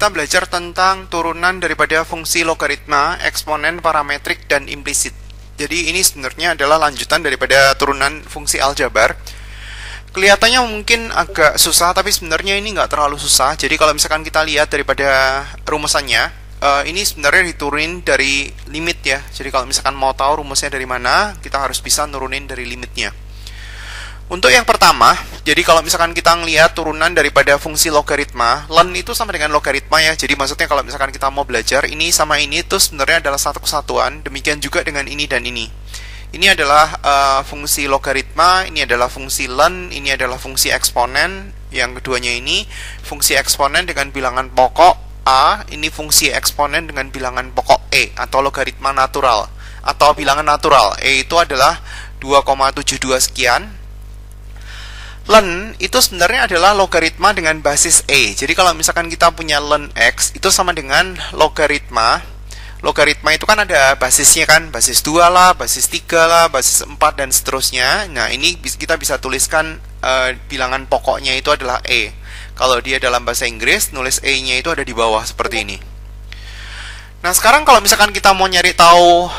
kita belajar tentang turunan daripada fungsi logaritma, eksponen, parametrik, dan implisit. Jadi ini sebenarnya adalah lanjutan daripada turunan fungsi aljabar. Kelihatannya mungkin agak susah, tapi sebenarnya ini nggak terlalu susah. Jadi kalau misalkan kita lihat daripada rumusannya, ini sebenarnya diturunin dari limit ya. Jadi kalau misalkan mau tahu rumusnya dari mana, kita harus bisa nurunin dari limitnya. Untuk yang pertama, jadi kalau misalkan kita ngelihat turunan daripada fungsi logaritma, len itu sama dengan logaritma ya. Jadi maksudnya kalau misalkan kita mau belajar ini sama ini itu sebenarnya adalah satu kesatuan. Demikian juga dengan ini dan ini. Ini adalah fungsi logaritma, ini adalah fungsi len, ini adalah fungsi eksponen. Yang keduanya ini fungsi eksponen dengan bilangan pokok A, ini fungsi eksponen dengan bilangan pokok E atau logaritma natural atau bilangan natural. E itu adalah 2,72 sekian. Len itu sebenarnya adalah logaritma dengan basis E. Jadi kalau misalkan kita punya len X itu sama dengan logaritma. Logaritma itu kan ada basisnya kan, basis 2 lah, basis 3 lah, basis 4 dan seterusnya. Nah ini kita bisa tuliskan bilangan pokoknya itu adalah E. Kalau dia dalam bahasa Inggris, nulis E-nya itu ada di bawah seperti ini. Nah sekarang kalau misalkan kita mau nyari tahu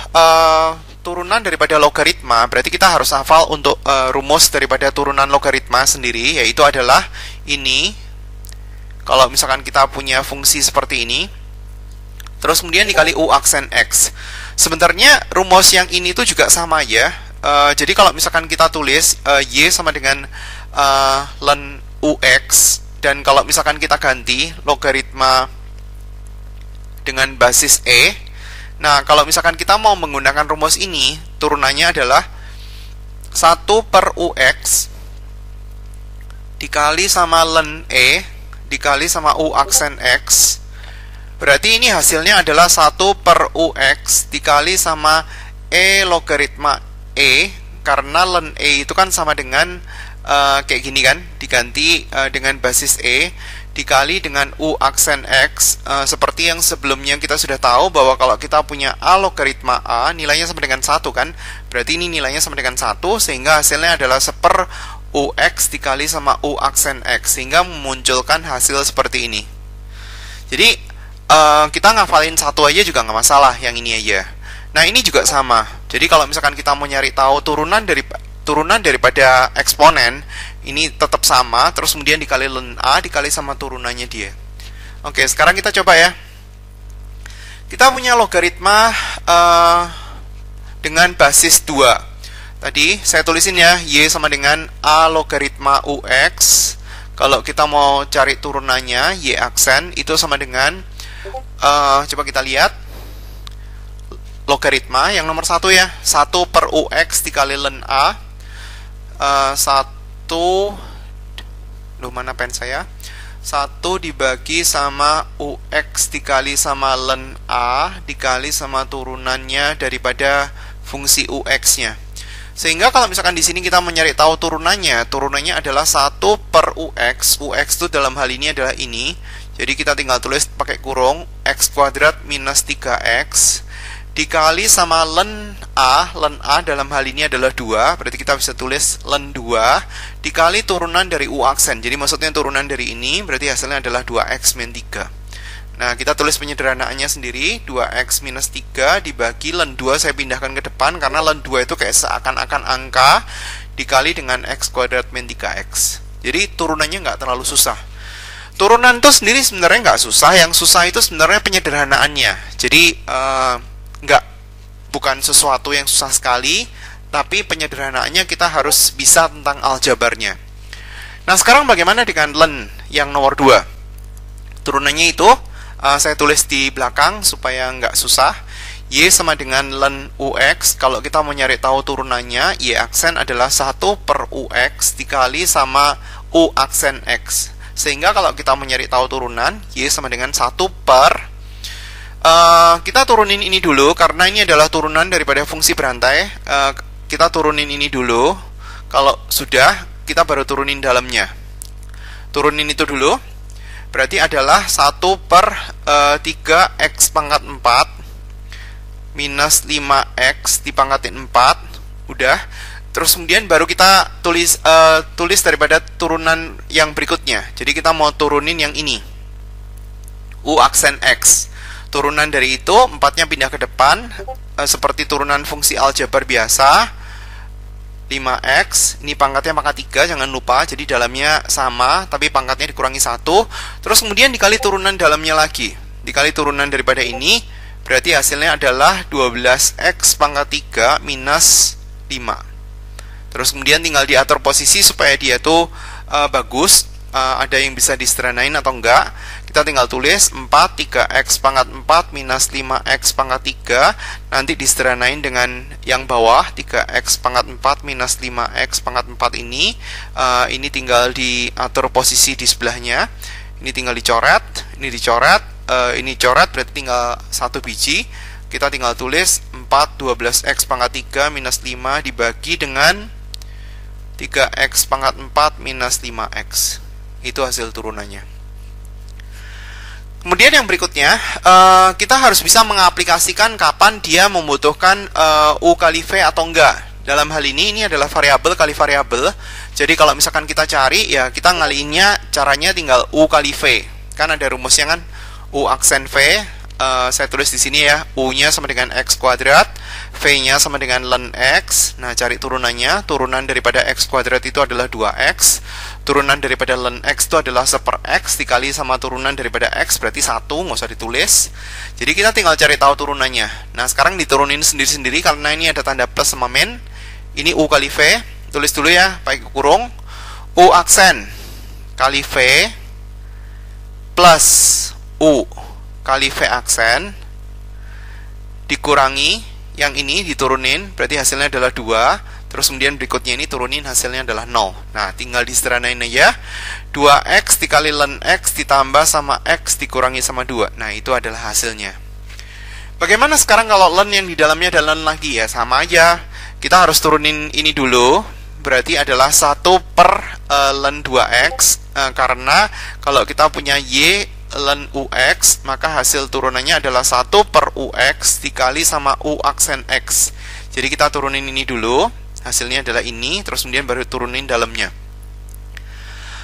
turunan daripada logaritma, berarti kita harus hafal untuk rumus daripada turunan logaritma sendiri, yaitu adalah ini. Kalau misalkan kita punya fungsi seperti ini, terus kemudian dikali U aksen X. Sebenarnya rumus yang ini tuh juga sama ya. Jadi kalau misalkan kita tulis Y sama dengan len UX, dan kalau misalkan kita ganti logaritma dengan basis E. Nah, kalau misalkan kita mau menggunakan rumus ini, turunannya adalah 1 per UX dikali sama len E dikali sama U aksen X. Berarti ini hasilnya adalah 1 per UX dikali sama E logaritma E, karena len E itu kan sama dengan kayak gini kan, diganti dengan basis E dikali dengan U aksen X. Seperti yang sebelumnya kita sudah tahu bahwa kalau kita punya A logaritma A nilainya sama dengan 1 kan, berarti ini nilainya sama dengan 1, sehingga hasilnya adalah 1 per UX dikali sama U aksen X, sehingga memunculkan hasil seperti ini. Jadi kita ngafalin satu aja juga nggak masalah, yang ini aja. Nah ini juga sama. Jadi kalau misalkan kita mau nyari tahu turunan daripada eksponen, ini tetap sama, terus kemudian dikali len A dikali sama turunannya dia. Oke, sekarang kita coba ya. Kita punya logaritma dengan basis 2. Tadi saya tulisin ya, Y sama dengan A logaritma UX. Kalau kita mau cari turunannya, Y aksen, itu sama dengan coba kita lihat logaritma yang nomor 1 ya, 1 per UX dikali len A, 1 mana pen saya, 1 dibagi sama UX dikali sama len A dikali sama turunannya daripada fungsi UX nya. Sehingga kalau misalkan di sini kita mencari tahu turunannya adalah 1 per UX. UX itu dalam hal ini adalah ini. Jadi kita tinggal tulis pakai kurung, X kuadrat minus 3X dikali sama len A dalam hal ini adalah 2, berarti kita bisa tulis len 2 dikali turunan dari U aksen. Jadi maksudnya turunan dari ini berarti hasilnya adalah 2X min 3. Nah kita tulis penyederhanaannya sendiri, 2X minus 3 dibagi len 2 saya pindahkan ke depan, karena len 2 itu kayak seakan-akan angka dikali dengan X kuadrat min 3X. Jadi turunannya nggak terlalu susah. Turunan itu sendiri sebenarnya nggak susah, yang susah itu sebenarnya penyederhanaannya. Jadi bukan sesuatu yang susah sekali, tapi penyederhanaannya kita harus bisa tentang aljabarnya. Nah sekarang bagaimana dengan len yang nomor 2? Turunannya itu saya tulis di belakang supaya nggak susah. Y sama dengan len UX. Kalau kita mau nyari tahu turunannya, Y aksen adalah 1 per UX dikali sama U aksen X. Sehingga kalau kita mau nyari tahu turunan, Y sama dengan 1 per kita turunin ini dulu, karena ini adalah turunan daripada fungsi berantai. Kita turunin ini dulu. Kalau sudah, kita baru turunin dalamnya. Turunin itu dulu. Berarti adalah 1 per 3X pangkat 4 minus 5X dipangkatin 4. Udah. Terus kemudian baru kita tulis daripada turunan yang berikutnya. Jadi kita mau turunin yang ini. U aksen X. Turunan dari itu 4-nya pindah ke depan, seperti turunan fungsi aljabar biasa. 5x, ini pangkatnya pangkat 3, jangan lupa, jadi dalamnya sama, tapi pangkatnya dikurangi 1. Terus kemudian dikali turunan dalamnya lagi. Dikali turunan daripada ini, berarti hasilnya adalah 12x pangkat 3 minus 5. Terus kemudian tinggal diatur posisi supaya dia tuh bagus, ada yang bisa disederhanain atau enggak. Kita tinggal tulis 4 3x pangkat 4 minus 5x pangkat 3. Nanti disederhanain dengan yang bawah 3x pangkat 4 minus 5x pangkat 4 ini. Ini tinggal diatur posisi di sebelahnya. Ini tinggal dicoret, ini dicoret, ini coret, berarti tinggal 1 biji. Kita tinggal tulis 4 12x pangkat 3 minus 5 dibagi dengan 3x pangkat 4 minus 5x. Itu hasil turunannya. Kemudian yang berikutnya, kita harus bisa mengaplikasikan kapan dia membutuhkan U kali V atau enggak. Dalam hal ini adalah variabel kali variabel. Jadi kalau misalkan kita cari, ya kita ngaliinnya caranya tinggal U kali V. Kan ada rumusnya kan, U aksen V. Saya tulis di sini ya, U-nya sama dengan X kuadrat, V-nya sama dengan ln X. Nah, cari turunannya. Turunan daripada X kuadrat itu adalah 2X. Turunan daripada ln X itu adalah 1/X dikali sama turunan daripada X, berarti 1, nggak usah ditulis. Jadi kita tinggal cari tahu turunannya. Nah, sekarang diturunin sendiri-sendiri karena ini ada tanda plus sama min. Ini U kali V. Tulis dulu ya, pakai kurung. U aksen kali V plus U kali V aksen dikurangi yang ini diturunin, berarti hasilnya adalah 2. Terus kemudian berikutnya ini turunin, hasilnya adalah 0. Nah, tinggal disederhanain aja. 2x dikali ln x ditambah sama x dikurangi sama 2. Nah, itu adalah hasilnya. Bagaimana sekarang kalau ln yang di dalamnya ada ln lagi? Ya sama aja. Kita harus turunin ini dulu. Berarti adalah 1 per ln 2x. Karena kalau kita punya y ln ux, maka hasil turunannya adalah 1 per ux dikali sama u aksen x. Jadi kita turunin ini dulu. Hasilnya adalah ini, terus kemudian baru turunin dalamnya.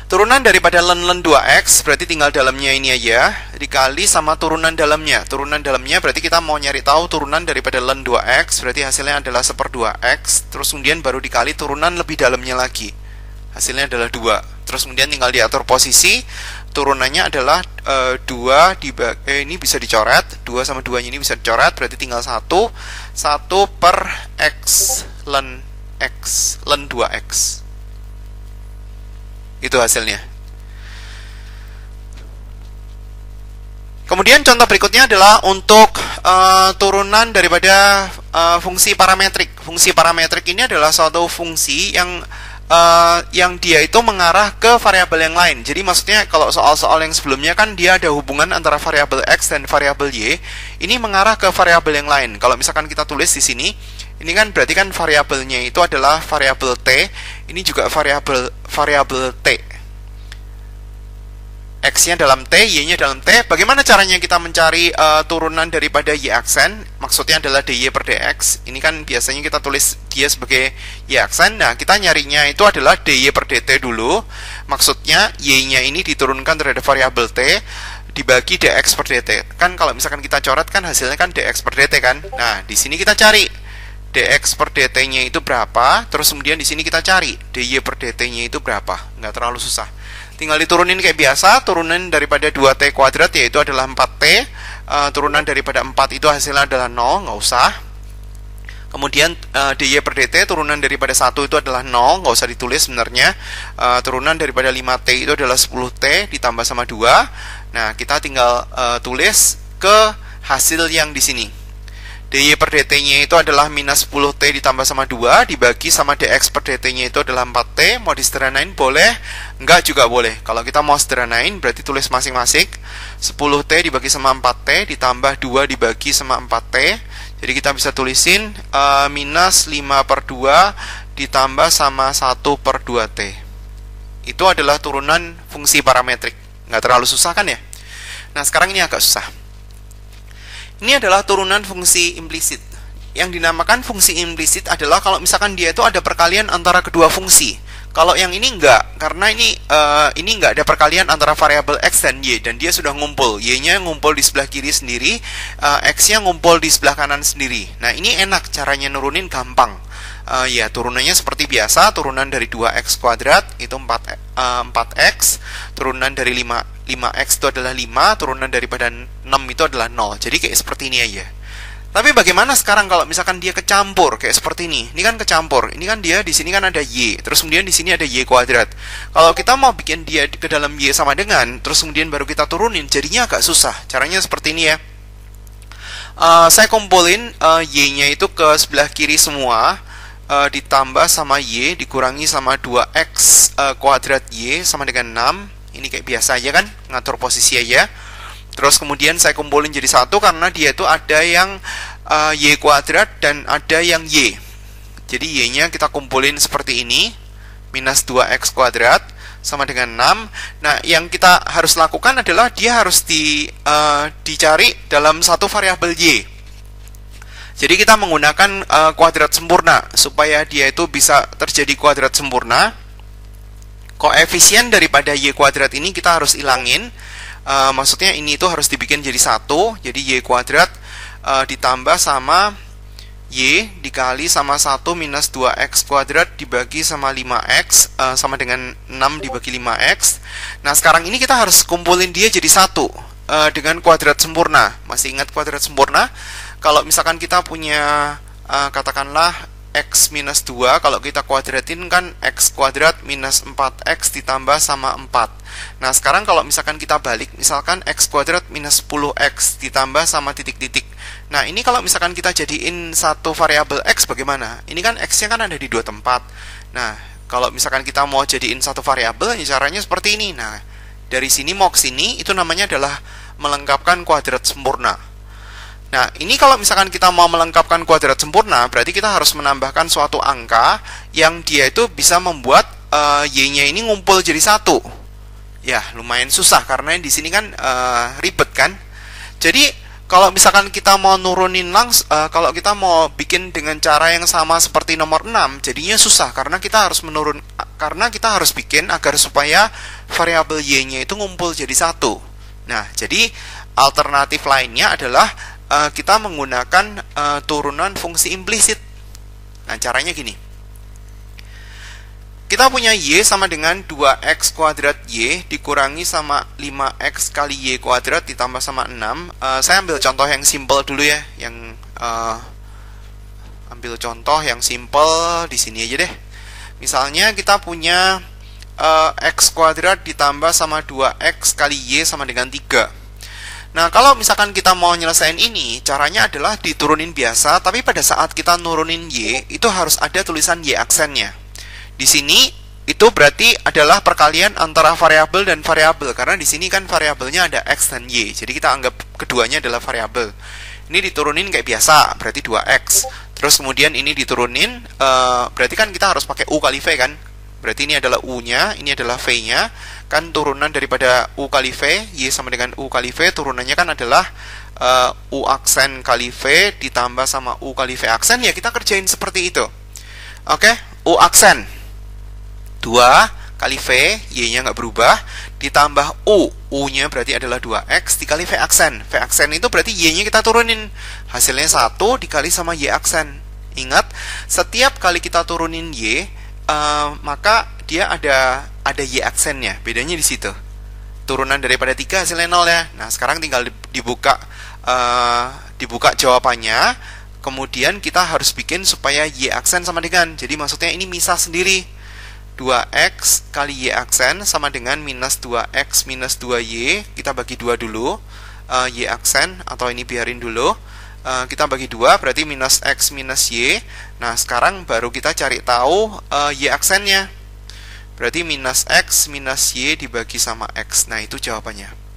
Turunan daripada ln 2x berarti tinggal dalamnya ini aja dikali sama turunan dalamnya. Turunan dalamnya berarti kita mau nyari tahu turunan daripada ln 2x, berarti hasilnya adalah 1/2x. Terus kemudian baru dikali turunan lebih dalamnya lagi. Hasilnya adalah 2. Terus kemudian tinggal diatur posisi. Turunannya adalah 2 ini bisa dicoret, 2 sama 2-nya ini bisa dicoret, berarti tinggal 1 per x ln x ln 2x. Itu hasilnya. Kemudian contoh berikutnya adalah untuk turunan daripada fungsi parametrik. Fungsi parametrik ini adalah suatu fungsi yang dia itu mengarah ke variabel yang lain. Jadi maksudnya kalau soal-soal yang sebelumnya kan dia ada hubungan antara variabel x dan variabel y. Ini mengarah ke variabel yang lain. Kalau misalkan kita tulis di sini, ini kan berarti kan variabelnya itu adalah variabel t. Ini juga variabel t. X-nya dalam T, Y-nya dalam T. Bagaimana caranya kita mencari turunan daripada Y aksen? Maksudnya adalah dy per dx. Ini kan biasanya kita tulis dia sebagai Y aksen. Nah, kita nyarinya itu adalah dy per dt dulu. Maksudnya Y-nya ini diturunkan terhadap variabel T dibagi dx per dt. Kan kalau misalkan kita coret kan hasilnya kan dx per dt kan. Nah, di sini kita cari dx per dt-nya itu berapa. Terus kemudian di sini kita cari dy per dt-nya itu berapa. Nggak terlalu susah. Tinggal diturunin kayak biasa. Turunan daripada 2t kuadrat yaitu adalah 4t. Turunan daripada 4 itu hasilnya adalah 0, nggak usah. Kemudian dy per dt turunan daripada 1 itu adalah 0, nggak usah ditulis sebenarnya. Turunan daripada 5t itu adalah 10t ditambah sama 2. Nah, kita tinggal tulis ke hasil yang di sini. dy per dt-nya itu adalah minus 10t ditambah sama 2 dibagi sama dx per dt-nya itu adalah 4t. Mau disederhanain boleh, enggak juga boleh. Kalau kita mau sederhanain berarti tulis masing-masing. 10t dibagi sama 4t ditambah 2 dibagi sama 4t. Jadi kita bisa tulisin minus 5 per 2 ditambah sama 1 per 2t. Itu adalah turunan fungsi parametrik. Nggak terlalu susah kan ya? Nah, sekarang ini agak susah. Ini adalah turunan fungsi implisit. Yang dinamakan fungsi implisit adalah kalau misalkan dia itu ada perkalian antara kedua fungsi. Kalau yang ini enggak, karena ini enggak ada perkalian antara variabel X dan Y, dan dia sudah ngumpul. Y-nya ngumpul di sebelah kiri sendiri, X-nya ngumpul di sebelah kanan sendiri. Nah, ini enak, caranya nurunin gampang. Ya, turunannya seperti biasa, turunan dari 2x kuadrat itu 4x, turunan dari 5x itu adalah 5, turunan daripada 6 itu adalah 0. Jadi kayak seperti ini aja. Tapi bagaimana sekarang kalau misalkan dia kecampur kayak seperti ini? Ini kan kecampur. Ini kan dia di sini kan ada y, terus kemudian di sini ada y kuadrat. Kalau kita mau bikin dia ke dalam y sama dengan, terus kemudian baru kita turunin, jadinya agak susah. Caranya seperti ini ya. Saya kumpulin y-nya itu ke sebelah kiri semua, ditambah sama y dikurangi sama 2x kuadrat y sama dengan 6. Ini kayak biasa aja kan, ngatur posisi aja. Terus kemudian saya kumpulin jadi satu karena dia itu ada yang y kuadrat dan ada yang y. Jadi y-nya kita kumpulin seperti ini, minus 2x kuadrat sama dengan 6. Nah, yang kita harus lakukan adalah dia harus dicari dalam satu variabel y. Jadi kita menggunakan kuadrat sempurna supaya dia itu bisa terjadi kuadrat sempurna. Koefisien daripada y kuadrat ini kita harus ilangin. Maksudnya ini itu harus dibikin jadi satu. Jadi y kuadrat ditambah sama y dikali sama 1 minus 2x kuadrat dibagi sama 5x sama dengan 6 dibagi 5x. Nah, sekarang ini kita harus kumpulin dia jadi satu dengan kuadrat sempurna. Masih ingat kuadrat sempurna? Kalau misalkan kita punya katakanlah x minus 2, kalau kita kuadratin kan x kuadrat minus 4x ditambah sama 4. Nah, sekarang kalau misalkan kita balik, misalkan x kuadrat minus 10x ditambah sama titik-titik. Nah, ini kalau misalkan kita jadiin satu variabel x bagaimana? Ini kan x-nya kan ada di dua tempat. Nah, kalau misalkan kita mau jadiin satu variabel, caranya seperti ini. Nah, dari sini mau ke sini, itu namanya adalah melengkapkan kuadrat sempurna. Nah, ini kalau misalkan kita mau melengkapkan kuadrat sempurna, berarti kita harus menambahkan suatu angka yang dia itu bisa membuat y-nya ini ngumpul jadi satu. Ya, lumayan susah karena di sini kan ribet kan. Jadi, kalau misalkan kita mau nurunin kalau kita mau bikin dengan cara yang sama seperti nomor 6, jadinya susah karena kita harus bikin agar supaya variabel y-nya itu ngumpul jadi satu. Nah, jadi alternatif lainnya adalah kita menggunakan turunan fungsi implisit. Nah, caranya gini. Kita punya y sama dengan 2x kuadrat y dikurangi sama 5x kali y kuadrat ditambah sama 6. Saya ambil contoh yang simple dulu ya, ambil contoh yang simple di sini aja deh. Misalnya kita punya x kuadrat ditambah sama 2x kali y sama dengan 3. Nah, kalau misalkan kita mau nyelesain ini, caranya adalah diturunin biasa, tapi pada saat kita nurunin y, itu harus ada tulisan y aksennya. Di sini, itu berarti adalah perkalian antara variabel dan variabel, karena di sini kan variabelnya ada x dan y, jadi kita anggap keduanya adalah variabel. Ini diturunin kayak biasa, berarti 2x. Terus kemudian ini diturunin, berarti kan kita harus pakai u kali v kan? Berarti ini adalah u-nya, ini adalah v-nya. Kan turunan daripada u kali v, y sama dengan u kali v, turunannya kan adalah u aksen kali v ditambah sama u kali v aksen. Ya, kita kerjain seperti itu. Oke, u aksen 2 kali v, y-nya nggak berubah, ditambah u-nya berarti adalah 2x dikali v aksen. V aksen itu berarti y-nya kita turunin, hasilnya 1 dikali sama y aksen. Ingat, setiap kali kita turunin y, maka dia ada y aksennya, bedanya di situ. Turunan daripada 3 hasilnya 0 ya. Nah, sekarang tinggal dibuka jawabannya. Kemudian kita harus bikin supaya y aksen sama dengan, jadi maksudnya ini misah sendiri. 2x kali y aksen sama dengan minus 2x minus 2y. Kita bagi 2 dulu, y aksen, atau ini biarin dulu. Kita bagi 2 berarti minus x minus y. Nah, sekarang baru kita cari tahu y aksennya. Berarti minus x minus y dibagi sama x. Nah, itu jawabannya.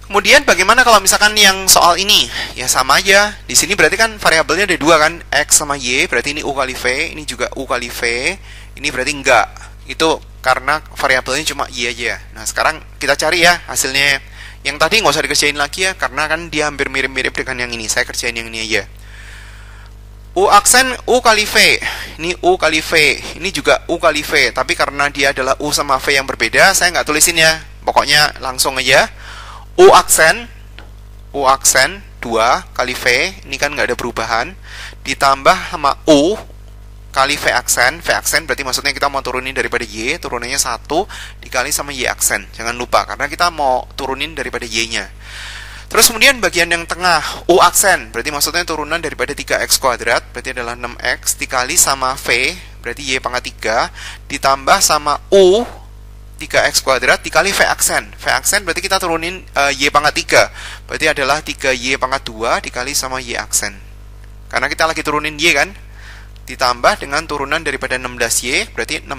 Kemudian bagaimana kalau misalkan yang soal ini? Ya sama aja. Di sini berarti kan variabelnya ada 2 kan, x sama y. Berarti ini u kali v, ini juga u kali v. Ini berarti enggak. Itu karena variabelnya cuma y aja. Nah, sekarang kita cari ya hasilnya. Yang tadi nggak usah dikerjain lagi ya, karena kan dia hampir mirip-mirip dengan yang ini. Saya kerjain yang ini aja. U aksen U kali V. Ini U kali V. Ini juga U kali V. Tapi karena dia adalah U sama V yang berbeda, saya nggak tulisin ya. Pokoknya langsung aja. U aksen 2 kali V. Ini kan nggak ada perubahan. Ditambah sama U kali V aksen. V aksen berarti maksudnya kita mau turunin daripada Y. Turunannya 1 dikali sama Y aksen. Jangan lupa, karena kita mau turunin daripada Y-nya. Terus kemudian bagian yang tengah, U aksen, berarti maksudnya turunan daripada 3x kuadrat, berarti adalah 6x, dikali sama V, berarti Y pangkat 3, ditambah sama U, 3x kuadrat, dikali V aksen. V aksen berarti kita turunin Y pangkat 3, berarti adalah 3Y pangkat 2, dikali sama Y aksen. Karena kita lagi turunin Y kan, ditambah dengan turunan daripada 16Y, berarti 16,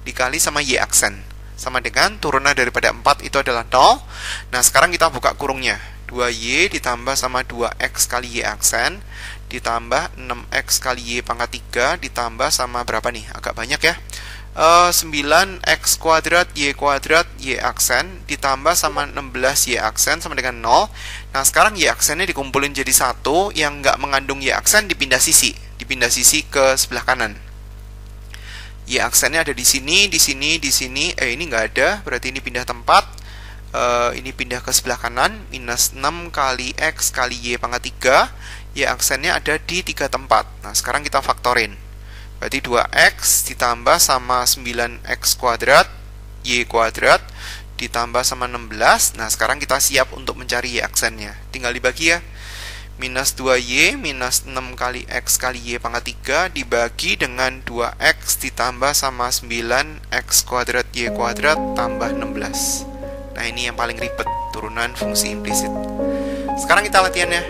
dikali sama Y aksen. Sama dengan turunan daripada 4 itu adalah 0. Nah, sekarang kita buka kurungnya. 2Y ditambah sama 2x kali Y aksen, ditambah 6x kali Y pangkat 3, ditambah sama berapa nih? Agak banyak ya. 9x kuadrat Y kuadrat Y aksen, ditambah sama 16 Y aksen sama dengan 0. Nah, sekarang Y aksennya dikumpulin jadi 1, yang nggak mengandung Y aksen dipindah sisi. Dipindah sisi ke sebelah kanan. Y aksennya ada di sini, di sini, di sini. Ini nggak ada, berarti ini pindah tempat. Ini pindah ke sebelah kanan. Minus 6 kali X kali Y pangkat 3. Y aksennya ada di 3 tempat. Nah, sekarang kita faktorin. Berarti 2X ditambah sama 9X kuadrat Y kuadrat ditambah sama 16. Nah, sekarang kita siap untuk mencari Y aksennya. Tinggal dibagi ya. Minus 2Y minus 6 kali X kali Y pangkat 3 dibagi dengan 2X ditambah sama 9X kuadrat Y kuadrat tambah 16. Nah, ini yang paling ribet, turunan fungsi implisit. Sekarang kita latihan ya.